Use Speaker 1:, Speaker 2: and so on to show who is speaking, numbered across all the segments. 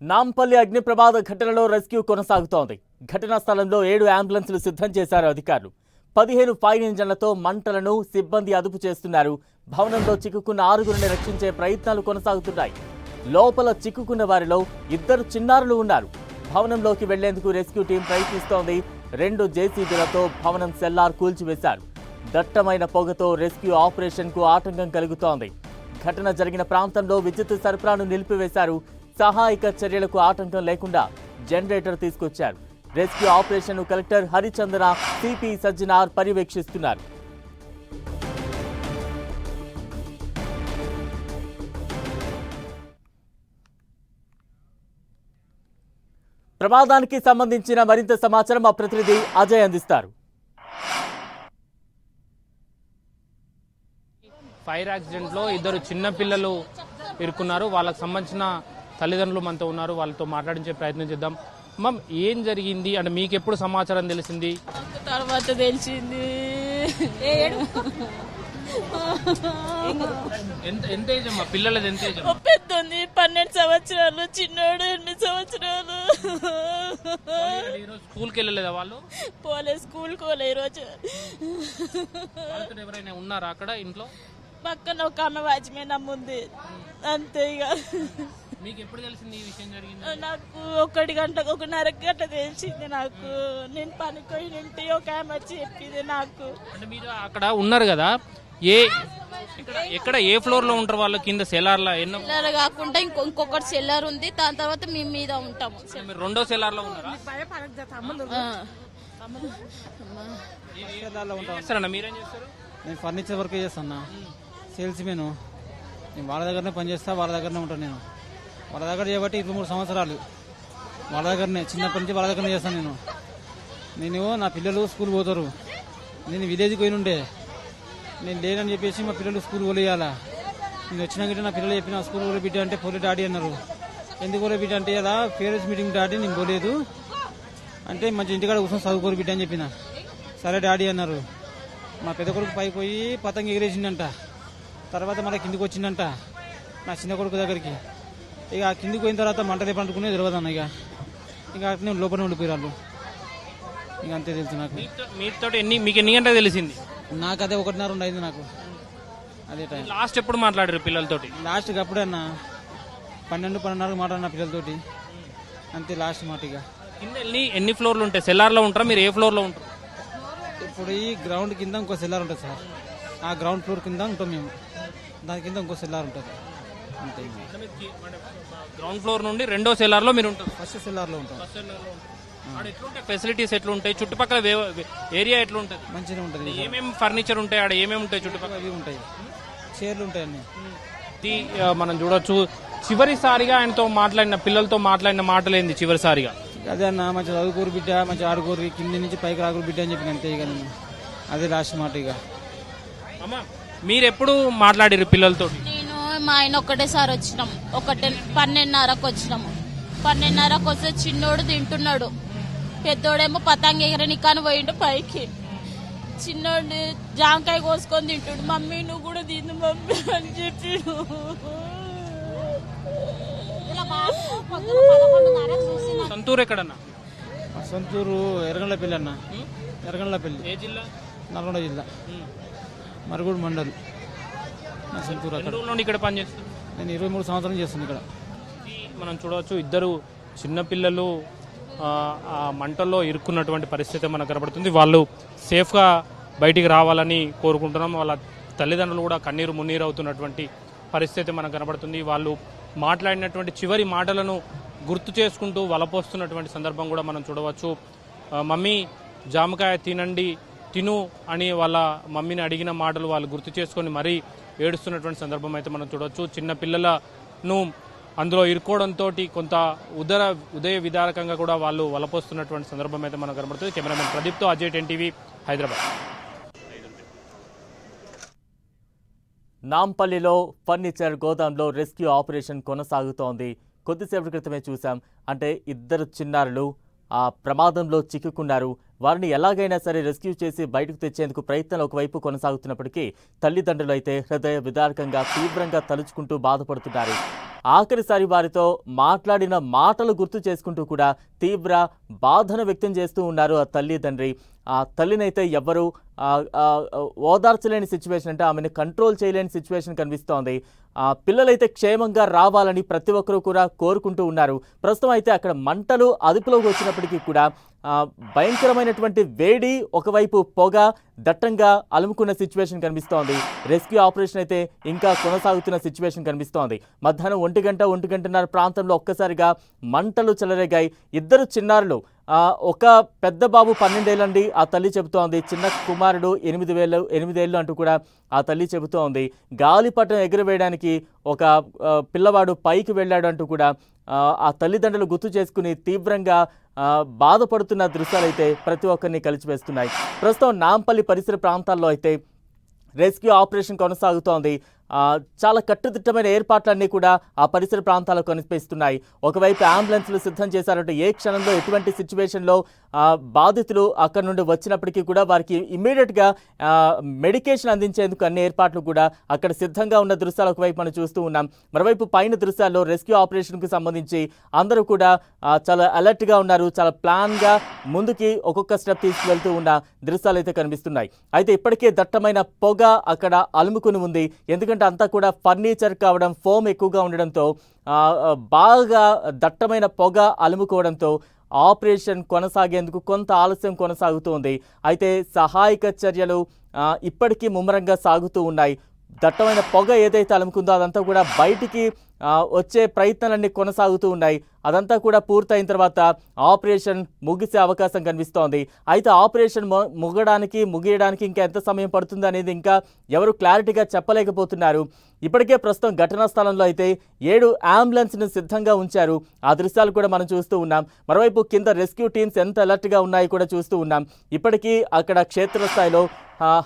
Speaker 1: నాంపల్లి అగ్ని ప్రమాద ఘటనలో రెస్క్యూ కొనసాగుతోంది. ఘటనా స్థలంలో 7 అంబులెన్సులు సిద్ధం చేశారు అధికారులు. 15 ఫైర్ ఇంజన్లతో మంటలను సిబ్బంది అదుపు చేస్తున్నారు. భవనంలో చిక్కుకున్న 6గురిని రక్షించే ప్రయత్నాలు కొనసాగుతున్నాయి. లోపల చిక్కుకున్న వారిలో 2 చిన్నారులు ఉన్నారు. భవనంలోకి వెళ్లేందుకు రెస్క్యూ టీం ప్రయత్నిస్తోంది. 2 జేసీబీలతో భవనం సెల్లార్ కూల్చివేశారు. దట్టమైన పొగతో రెస్క్యూ ఆపరేషన్కు ఆటంకం కలుగుతోంది. ఘటన జరిగిన ప్రాంతంలో విద్యుత్ సరఫరాను నిలిపివేశారు. సహాయక చర్యలకు ఆటంకం లేకుండా జనరేటర్ తీసుకొచ్చారు. రెస్క్యూ ఆపరేషన్ కలెక్టర్ హరిచందన, సిపి సజ్జనార్ పర్యవేక్షిస్తున్నారు. ప్రమాదానికి సంబంధించిన మరింత సమాచారం మా ప్రతినిధి అజయ్ అందిస్తారు.
Speaker 2: ఫైర్ యాక్సిడెంట్ లో 2 చిన్న పిల్లలు ఇరుక్కున్నారు. వాళ్ళకి సంబంధించిన తల్లిదండ్రులు మనతో ఉన్నారు. వాళ్ళతో మాట్లాడించే ప్రయత్నం చేద్దాం. మమ్, ఏం జరిగింది అంటే మీకు ఎప్పుడు సమాచారం తెలిసింది?
Speaker 3: తర్వాత తెలిసింది.
Speaker 2: ఎంత ఏజ్ అమ్మా పిల్లలది? ఎంత ఏజ్?
Speaker 3: పెద్దంది 12 సంవత్సరాలు, చిన్నోడు 8 సంవత్సరాలు.
Speaker 2: స్కూల్కి వెళ్ళలేదా వాళ్ళు?
Speaker 3: పోలే, స్కూల్ కోలే. ఈరోజు
Speaker 2: ఎవరైనా ఉన్నారా అక్కడ ఇంట్లో?
Speaker 3: పక్కన ఒక ఆమె వాచ్మెన్ అమ్ముంది, అంతే. ఇక
Speaker 2: మీకు ఎప్పుడు తెలిసింది ఈ విషయం జరిగింది?
Speaker 3: నాకు 1 గంట 1:30 గంట తెలిసింది. నాకు నేను పనిపోయి నుండి ఒక ఆమె వచ్చి చెప్పింది నాకు.
Speaker 2: అంటే మీరు అక్కడ ఉన్నారు కదా, ఎక్కడ ఏ ఫ్లోర్ లో ఉంటారు వాళ్ళు? కింద సెల్లార్ లో ఎన్నో
Speaker 3: కాకుండా ఇంకొకటి సెల్లార్ ఉంది, దాని తర్వాత మేము మీద ఉంటాము.
Speaker 2: మీరు 2వ సెల్లార్ లో ఉన్నారా? మీరేం చేస్తారు?
Speaker 4: నేను ఫర్నిచర్ వర్క్ చేస్తాను, సేల్స్ మెన్. నేను వాళ్ళ దగ్గరనే పనిచేస్తా, వాళ్ళ దగ్గరనే ఉంటాను. నేను వాళ్ళ దగ్గర చేయబట్టి 23 సంవత్సరాలు వాళ్ళ దగ్గరనే, చిన్నప్పటి నుంచి వాళ్ళ దగ్గరనే చేస్తాను. నేను నా పిల్లలు స్కూల్ పోతారు. నేను విలేజ్కి పోయి ఉండే, నేను లేనని చెప్పేసి మా పిల్లలు స్కూల్ పోలేయాలా. నేను వచ్చినాక నా పిల్లలు చెప్పిన స్కూల్ పోలే బిడ్డ అంటే పోలే డాడీ అన్నారు. ఎందుకు పోలే బిడ్డ అంటే ఇలా పేరెంట్స్ మీటింగ్ డాడీ నేను పోలేదు అంటే మంచి ఇంటికాడ కూర్చొని చదువుకోరు బిడ్డ అని చెప్పిన. సరే డాడీ అన్నారు. మా పెద్ద కొడుకు పైకి పోయి పతంగి ఎగిరేసిందంట. తర్వాత మళ్ళీ కిందికి వచ్చిందంట నా చిన్న కొడుకు దగ్గరికి. ఇక కిందికి పోయిన తర్వాత మంటలు పండుకునే తెలియదు అన్న. ఇక అట్నే లోపల ఉండిపోయారు. ఇక అంతే తెలుసు నాకు.
Speaker 2: మీతో మీకు ఎన్ని గంటలకు తెలిసింది?
Speaker 4: నాకు అదే 1:30 అయింది నాకు. అదే టైం.
Speaker 2: లాస్ట్ ఎప్పుడు మాట్లాడారు పిల్లలతోటి?
Speaker 4: లాస్ట్కి అప్పుడే అన్న 12-12:30 మాట్లాడిన పిల్లలతోటి, అంతే లాస్ట్ మాట. ఇక
Speaker 2: కింద ఎన్ని ఫ్లోర్లు ఉంటాయి? సెల్లార్ లో ఉంటారా మీరు? ఏ ఫ్లోర్ లో ఉంటారు?
Speaker 4: ఇప్పుడు ఈ గ్రౌండ్ కింద ఇంకో సెల్లార్ ఉంటుంది సార్. ఆ గ్రౌండ్ ఫ్లోర్ కింద ఉంటాం మేము. దాని కింద ఇంకో సెల్లార్ ఉంటుంది, అంతే.
Speaker 2: గ్రౌండ్ ఫ్లోర్ నుండి 2వ సెల్లార్ లో మీరు ఉంటారు?
Speaker 4: ఫస్ట్ సెల్లార్ లో ఉంటాం.
Speaker 2: ఎట్లుంటాయి ఫెసిలిటీస్? ఎట్లుంటాయి చుట్టుపక్కల ఏరియా? ఎట్లుంటది?
Speaker 4: మంచిగా ఉంటుంది.
Speaker 2: ఏమేమి ఫర్నిచర్ ఉంటాయి ఆడ? ఏమేమి ఉంటాయి చుట్టుపక్కల?
Speaker 4: అవి ఉంటాయి, చైర్లు ఉంటాయి అన్ని.
Speaker 2: ఇది మనం చూడొచ్చు. చివరిసారిగా ఆయనతో మాట్లాడిన, పిల్లలతో మాట్లాడిన మాటలు ఏంది చివరిసారిగా?
Speaker 4: అదే అన్న, మంచి చదువుకోరు బిడ్డ, మంచి ఆడుకోరు, కింది నుంచి పైకి రాకూరు బిడ్డ అని చెప్పిన, అంతే. ఇక నేను అదే లాస్ట్ మాట. ఇక
Speaker 2: అమ్మా, మీరు ఎప్పుడు మాట్లాడారు పిల్లలతో?
Speaker 3: నేను మా ఆయన ఒకటేసారి వచ్చినాం. 12:30కు వచ్చినాము. 12:30కు వస్తే చిన్నోడు తింటున్నాడు, పెద్దోడేమో పతంగి ఎగరనికాని పోయిండు పైకి. చిన్నోడు జాంకాయ కోసుకొని తింటుడు. మమ్మీ నువ్వు కూడా తిందు మమ్మీ అని చెప్పిడు.
Speaker 2: సొంతూరు ఎక్కడన్నా?
Speaker 4: సొంతూరు ఎర్రగండ్లపల్లి అన్న. ఎర్రగండ్లపల్లి.
Speaker 2: ఏ జిల్లా?
Speaker 4: నల్గొండ జిల్లా, మరుగుడు మండల్. నా సొంతూరు అక్కడ.
Speaker 2: ఇక్కడ పనిచేస్తుంది.
Speaker 4: నేను 23 సంవత్సరాలు చేస్తాను ఇక్కడ.
Speaker 2: మనం చూడవచ్చు 2 చిన్నపిల్లలు ఆ మంటల్లో ఇరుక్కున్నటువంటి పరిస్థితి మనకు కనబడుతుంది. వాళ్ళు సేఫ్గా బయటికి రావాలని కోరుకుంటున్నాం. వాళ్ళ తల్లిదండ్రులు కూడా కన్నీరు మున్నీరు అవుతున్నటువంటి పరిస్థితి మనకు కనబడుతుంది. వాళ్ళు మాట్లాడినటువంటి చివరి మాటలను గుర్తు చేసుకుంటూ వలపోస్తున్నటువంటి సందర్భం కూడా మనం చూడవచ్చు. మమ్మీ జామకాయ తిను అని వాళ్ళ మమ్మీని అడిగిన మాటలు వాళ్ళు గుర్తు చేసుకొని మరీ ఏడుస్తున్నటువంటి సందర్భం అయితే మనం చూడవచ్చు. చిన్న పిల్లలను అందులో ఇరుక్కోవడంతో కొంత ఉదయ విదారకంగా కూడా వాళ్ళు వలపోస్తున్నటువంటి సందర్భం అయితే మనకు కనబడుతుంది. కెమెరామెన్ ప్రదీప్తో అజయ్, 10 టీవీ, హైదరాబాద్.
Speaker 1: నాంపల్లిలో ఫర్నిచర్ గోదాంలో రెస్క్యూ ఆపరేషన్ కొనసాగుతోంది. కొద్దిసేపటి క్రితమే చూసాం. అంటే 2 చిన్నారులు ఆ ప్రమాదంలో చిక్కుకున్నారు. వారిని ఎలాగైనా సరే రెస్క్యూ చేసి బయటకు తెచ్చేందుకు ప్రయత్నాలు ఒకవైపు కొనసాగుతున్నప్పటికీ తల్లిదండ్రులు అయితే హృదయ విదారకంగా తీవ్రంగా తలుచుకుంటూ బాధపడుతున్నారు. ఆఖరిసారి వారితో మాట్లాడిన మాటలు గుర్తు చేసుకుంటూ కూడా తీవ్ర బాధను వ్యక్తం చేస్తూ ఉన్నారు ఆ తల్లిదండ్రి. ఆ తల్లినైతే ఎవ్వరూ ఓదార్చలేని సిచ్యువేషన్, అంటే ఆమెను కంట్రోల్ చేయలేని సిచ్యువేషన్ కనిపిస్తోంది. పిల్లలైతే క్షేమంగా రావాలని ప్రతి ఒక్కరూ కూడా కోరుకుంటూ ఉన్నారు. ప్రస్తుతం అయితే అక్కడ మంటలు అదుపులోకి వచ్చినప్పటికీ కూడా భయంకరమైనటువంటి వేడి, ఒకవైపు పొగ దట్టంగా అలుముకున్న సిచ్యువేషన్ కనిపిస్తోంది. రెస్క్యూ ఆపరేషన్ అయితే ఇంకా కొనసాగుతున్న సిచ్యువేషన్ కనిపిస్తోంది. మధ్యాహ్నం 1-1:30 ప్రాంతంలో ఒక్కసారిగా మంటలు చెలరేగాయి. ఇద్దరు చిన్నారులు, ఒక పెద్ద బాబు 12 ఏళ్ళండి ఆ తల్లి చెబుతోంది. చిన్న కుమారుడు 8 ఏళ్ళు అంటూ కూడా ఆ తల్లి చెబుతోంది. గాలిపటం ఎగురవేయడానికి ఒక పిల్లవాడు పైకి వెళ్ళాడు అంటూ కూడా ఆ తల్లిదండ్రులు గుర్తు చేసుకుని తీవ్రంగా బాధపడుతున్న దృశ్యాలైతే ప్రతి ఒక్కరిని కలిచివేస్తున్నాయి. ప్రస్తుతం నాంపల్లి పరిసర ప్రాంతాల్లో అయితే రెస్క్యూ ఆపరేషన్ కొనసాగుతోంది. చాలా కట్టుదిట్టమైన ఏర్పాట్లన్నీ కూడా ఆ పరిసర ప్రాంతాల్లో కనిపిస్తున్నాయి. ఒకవైపు అంబులెన్స్లు సిద్ధం చేశారంటే ఏ క్షణంలో ఎటువంటి సిచ్యువేషన్లో బాధితులు అక్కడ నుండి వచ్చినప్పటికీ కూడా వారికి ఇమ్మీడియట్గా మెడికేషన్ అందించేందుకు అన్ని ఏర్పాట్లు కూడా అక్కడ సిద్ధంగా ఉన్న దృశ్యాలు ఒకవైపు మనం చూస్తూ ఉన్నాం. మరోవైపు పైన దృశ్యాల్లో రెస్క్యూ ఆపరేషన్కు సంబంధించి అందరూ కూడా చాలా అలర్ట్గా ఉన్నారు. చాలా ప్లాన్గా ముందుకి ఒక్కొక్క స్టెప్ తీసుకువెళ్తూ ఉన్న దృశ్యాలు అయితే కనిపిస్తున్నాయి. అయితే ఇప్పటికే దట్టమైన పొగ అక్కడ అలుముకుని ఉంది. ఎందుకంటే అంతా కూడా ఫర్నిచర్ కావడం, ఫోమ్ ఎక్కువగా ఉండడంతో బాగా దట్టమైన పొగ అలుముకోవడంతో ఆపరేషన్ కొనసాగేందుకు కొంత ఆలస్యం కొనసాగుతోంది. అయితే సహాయక చర్యలు ఇప్పటికీ ముమ్మరంగా సాగుతూ ఉన్నాయి. దట్టమైన పొగ ఏదైతే అలుముకుందో అదంతా కూడా బయటికి వచ్చే ప్రయత్నాలన్నీ కొనసాగుతూ ఉన్నాయి. అదంతా కూడా పూర్తయిన తర్వాత ఆపరేషన్ ముగిసే అవకాశం కనిపిస్తోంది. అయితే ఆపరేషన్ ముగియడానికి ఇంకా ఎంత సమయం పడుతుంది అనేది ఇంకా ఎవరు క్లారిటీగా చెప్పలేకపోతున్నారు. ఇప్పటికే ప్రస్తుతం ఘటనా స్థలంలో అయితే 7 అంబులెన్స్ను సిద్ధంగా ఉంచారు. ఆ దృశ్యాలు కూడా మనం చూస్తూ ఉన్నాం. మరోవైపు కింద రెస్క్యూ టీమ్స్ ఎంత అలర్ట్గా ఉన్నాయో కూడా చూస్తూ ఉన్నాం. ఇప్పటికీ అక్కడ క్షేత్రస్థాయిలో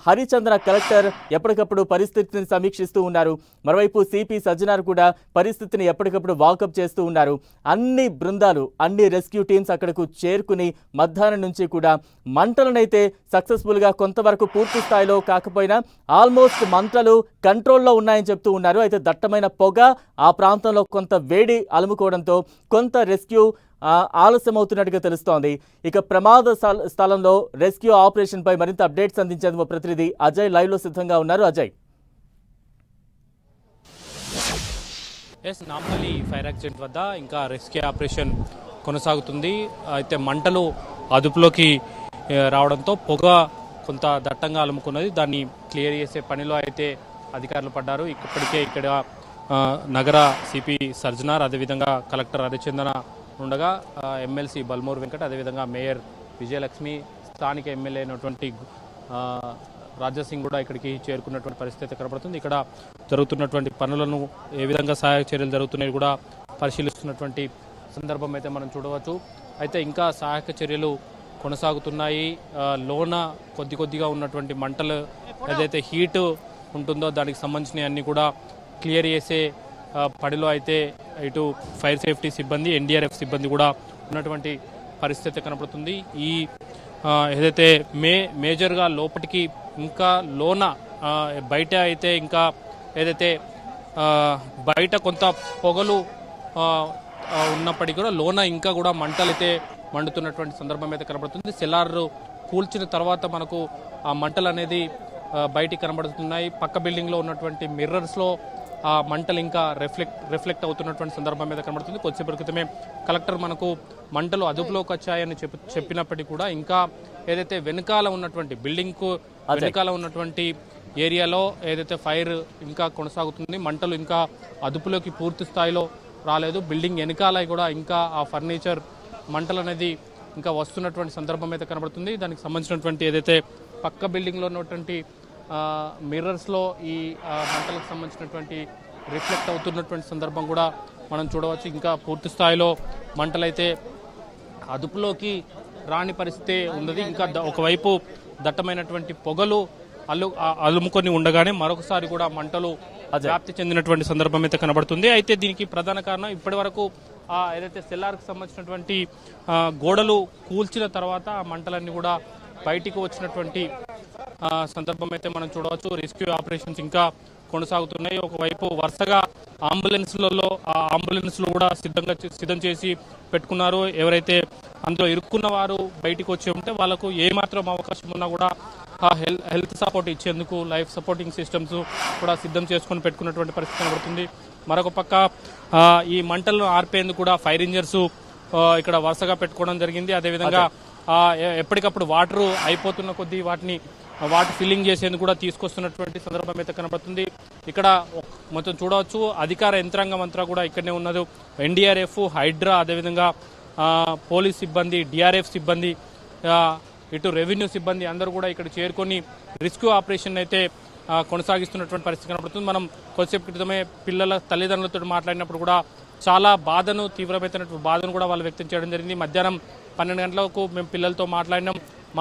Speaker 1: హరిచంద్ర కలెక్టర్ ఎప్పటికప్పుడు పరిస్థితిని సమీక్షిస్తూ ఉన్నారు. మరోవైపు సిపి సజ్జనార్ కూడా పరిస్థితిని ఎప్పటికప్పుడు వాకప్ చేస్తూ ఉన్నారు. అన్ని బృందాలు, అన్ని రెస్క్యూ టీమ్స్ అక్కడకు చేరుకుని మధ్యాహ్నం నుంచి కూడా మంటలనైతే సక్సెస్ఫుల్గా కొంతవరకు పూర్తి స్థాయిలో కాకపోయినా ఆల్మోస్ట్ మంటలు కంట్రోల్లో ఉన్నాయని చెప్తూ ఉన్నారు. అయితే దట్టమైన పొగ, ఆ ప్రాంతంలో కొంత వేడి అలుముకోవడంతో కొంత రెస్క్యూ ఆలస్యం అవుతున్నట్టుగా తెలుస్తోంది. ఇక ప్రమాద స్థలంలో రెస్క్యూ ఆపరేషన్ పై మరింత అప్డేట్స్ అందించేందుకు ప్రతినిధి అజయ్ లైవ్ లో సిద్ధంగా ఉన్నారు. అజయ్,
Speaker 2: నాంపల్లి ఫైర్ యాక్సిడెంట్ వద్ద ఇంకా రెస్క్యూ ఆపరేషన్ కొనసాగుతుంది. అయితే మంటలు అదుపులోకి రావడంతో పొగ కొంత దట్టంగా అలుముకున్నది. దాన్ని క్లియర్ చేసే పనిలో అయితే అధికారులు పడ్డారు. ఇప్పటికే ఇక్కడ నగర సిపి సర్జనార్, అదేవిధంగా కలెక్టర్ హరిచందన ఉండగా ఎమ్మెల్సీ బల్మూర్ వెంకట్, అదేవిధంగా మేయర్ విజయలక్ష్మి, స్థానిక ఎమ్మెల్యే అయినటువంటి రాజాసింగ్ కూడా ఇక్కడికి చేరుకున్నటువంటి పరిస్థితి కనబడుతుంది. ఇక్కడ జరుగుతున్నటువంటి పనులను ఏ విధంగా సహాయక చర్యలు జరుగుతున్నాయి కూడా పరిశీలిస్తున్నటువంటి సందర్భం అయితే మనం చూడవచ్చు. అయితే ఇంకా సహాయక చర్యలు కొనసాగుతున్నాయి. లోన కొద్దిగా ఉన్నటువంటి మంటలు ఏదైతే హీట్ ఉంటుందో దానికి సంబంధించిన అన్ని కూడా క్లియర్ చేసే పనిలో అయితే ఇటు ఫైర్ సేఫ్టీ సిబ్బంది, ఎన్డీఆర్ఎఫ్ సిబ్బంది కూడా ఉన్నటువంటి పరిస్థితి కనపడుతుంది. ఈ ఏదైతే మేజర్గా లోపలికి ఇంకా లోన బయట అయితే ఇంకా ఏదైతే బయట కొంత పొగలు ఉన్నప్పటికీ కూడా లోన ఇంకా కూడా మంటలు అయితే మండుతున్నటువంటి సందర్భం అయితే కనబడుతుంది. సెల్లార్ కూల్చిన తర్వాత మనకు ఆ మంటలు అనేది బయటికి కనబడుతున్నాయి. పక్క బిల్డింగ్లో ఉన్నటువంటి మిర్రర్స్లో ఆ మంటలు ఇంకా రిఫ్లెక్ట్ అవుతున్నటువంటి సందర్భం మీద కనబడుతుంది. కొద్దిసేపటి క్రితమే కలెక్టర్ మనకు మంటలు అదుపులోకి వచ్చాయని చెప్పినప్పటికీ కూడా ఇంకా ఏదైతే వెనకాల ఉన్నటువంటి బిల్డింగ్కు వెనకాల ఉన్నటువంటి ఏరియాలో ఏదైతే ఫైర్ ఇంకా కొనసాగుతుంది, మంటలు ఇంకా అదుపులోకి పూర్తి స్థాయిలో రాలేదు. బిల్డింగ్ వెనకాల కూడా ఇంకా ఆ ఫర్నిచర్ మంటలు అనేది ఇంకా వస్తున్నటువంటి సందర్భం అయితే కనబడుతుంది. దానికి సంబంధించినటువంటి ఏదైతే పక్క బిల్డింగ్లో ఉన్నటువంటి మిర్రర్స్లో ఈ మంటలకు సంబంధించినటువంటి రిఫ్లెక్ట్ అవుతున్నటువంటి సందర్భం కూడా మనం చూడవచ్చు. ఇంకా పూర్తి స్థాయిలో మంటలైతే అదుపులోకి రాని పరిస్థితి ఉన్నది. ఇంకా ఒకవైపు దట్టమైనటువంటి పొగలు అలుముకొని ఉండగానే మరొకసారి కూడా మంటలు వ్యాప్తి చెందినటువంటి సందర్భం అయితే కనబడుతుంది. అయితే దీనికి ప్రధాన కారణం ఇప్పటి వరకు ఏదైతే సెల్లార్కి సంబంధించినటువంటి గోడలు కూల్చిన తర్వాత ఆ మంటలన్నీ కూడా బయటికి వచ్చినటువంటి సందర్భం అయితే మనం చూడవచ్చు. రెస్క్యూ ఆపరేషన్స్ ఇంకా కొనసాగుతున్నాయి. ఒకవైపు వరుసగా అంబులెన్స్లలో ఆ అంబులెన్స్లు కూడా సిద్ధం చేసి పెట్టుకున్నారు. ఎవరైతే అందులో ఇరుక్కున్న వారు బయటికి వచ్చి ఉంటే వాళ్ళకు ఏమాత్రం అవకాశం ఉన్నా కూడా ఆ హెల్త్ సపోర్ట్ ఇచ్చేందుకు లైఫ్ సపోర్టింగ్ సిస్టమ్స్ కూడా సిద్ధం చేసుకొని పెట్టుకున్నటువంటి పరిస్థితి కనబడుతుంది. మరొక పక్క ఈ మంటలను ఆర్పేందుకు కూడా ఫైర్ ఇంజన్స్ ఇక్కడ వరుసగా పెట్టుకోవడం జరిగింది. అదేవిధంగా ఎప్పటికప్పుడు వాటర్ అయిపోతున్న కొద్దీ వాటర్ ఫిల్లింగ్ చేసేందుకు కూడా తీసుకొస్తున్నటువంటి సందర్భం అయితే కనబడుతుంది. ఇక్కడ మొత్తం చూడవచ్చు అధికార యంత్రాంగం అంతా కూడా ఇక్కడనే ఉన్నది. ఎన్డీఆర్ఎఫ్, హైడ్రా, అదేవిధంగా పోలీస్ సిబ్బంది, డిఆర్ఎఫ్ సిబ్బంది, ఇటు రెవెన్యూ సిబ్బంది అందరూ కూడా ఇక్కడ చేరుకొని రెస్క్యూ ఆపరేషన్ అయితే కొనసాగిస్తున్నటువంటి పరిస్థితి కనబడుతుంది. మనం కొద్దిసేపు క్రితమే పిల్లల తల్లిదండ్రులతో మాట్లాడినప్పుడు కూడా చాలా తీవ్రమైనటువంటి బాధను కూడా వాళ్ళు వ్యక్తం చేయడం జరిగింది. మధ్యాహ్నం 12 గంటలకు మేము పిల్లలతో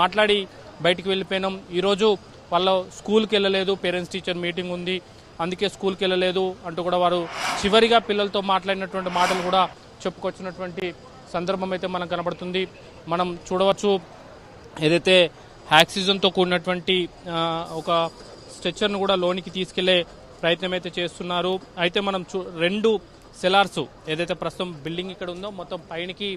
Speaker 2: మాట్లాడి బయటికి వెళ్ళిపోయినాం. ఈరోజు వాళ్ళు స్కూల్కి వెళ్ళలేదు, పేరెంట్స్ టీచర్ మీటింగ్ ఉంది, అందుకే స్కూల్కి వెళ్ళలేదు అంటూ కూడా వారు చివరిగా పిల్లలతో మాట్లాడినటువంటి మాటలు కూడా చెప్పుకొచ్చినటువంటి సందర్భం అయితే మనకు కనబడుతుంది. మనం చూడవచ్చు ఏదైతే ఆక్సిజన్తో కూడినటువంటి ఒక స్ట్రెచ్చర్ను కూడా లోనికి తీసుకెళ్లే ప్రయత్నం అయితే చేస్తున్నారు. అయితే మనం 2 సెలార్స్ ఏదైతే ప్రస్తుతం బిల్డింగ్ ఇక్కడ ఉందో మొత్తం పైనకి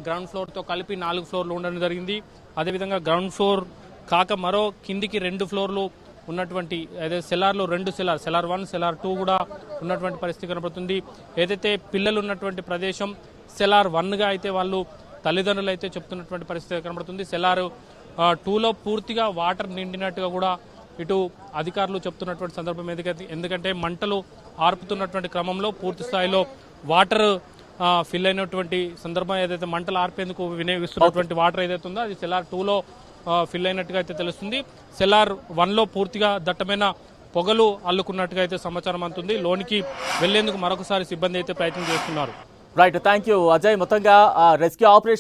Speaker 2: గ్రౌండ్ ఫ్లోర్తో కలిపి 4 ఫ్లోర్లు ఉండడం జరిగింది. అదేవిధంగా గ్రౌండ్ ఫ్లోర్ కాక మరో కిందికి 2 ఫ్లోర్లు ఉన్నటువంటి ఏదైతే సెలార్లు 2 సెలార్ 1, సెలార్ 2 కూడా ఉన్నటువంటి పరిస్థితి కనబడుతుంది. ఏదైతే పిల్లలు ఉన్నటువంటి ప్రదేశం సెలార్ 1గా అయితే వాళ్ళు తల్లిదండ్రులు అయితే చెప్తున్నటువంటి పరిస్థితి కనబడుతుంది. సెలార్ 2లో పూర్తిగా వాటర్ నిండినట్టుగా కూడా ఇటు అధికారులు చెప్తున్నటువంటి సందర్భం. ఎందుకంటే మంటలు ఆర్పుతున్నటువంటి క్రమంలో పూర్తి స్థాయిలో వాటర్ ఫిల్ అయినటువంటి సందర్భం, ఏదైతే మంటలు ఆర్పేందుకు వినియోగిస్తున్నటువంటి వాటర్ ఏదైతే ఉందో అది సెలార్ 2లో ఫిల్ అయినట్టుగా అయితే తెలుస్తుంది. సెలార్ 1లో పూర్తిగా దట్టమైన పొగలు అల్లుకున్నట్టుగా అయితే సమాచారం అందుతుంది. లోనికి వెళ్లేందుకు మరొకసారి సిబ్బంది అయితే ప్రయత్నం చేస్తున్నారు.
Speaker 1: Right, thank you Ajay. మొత్తంగా రెస్క్యూ ఆపరేషన్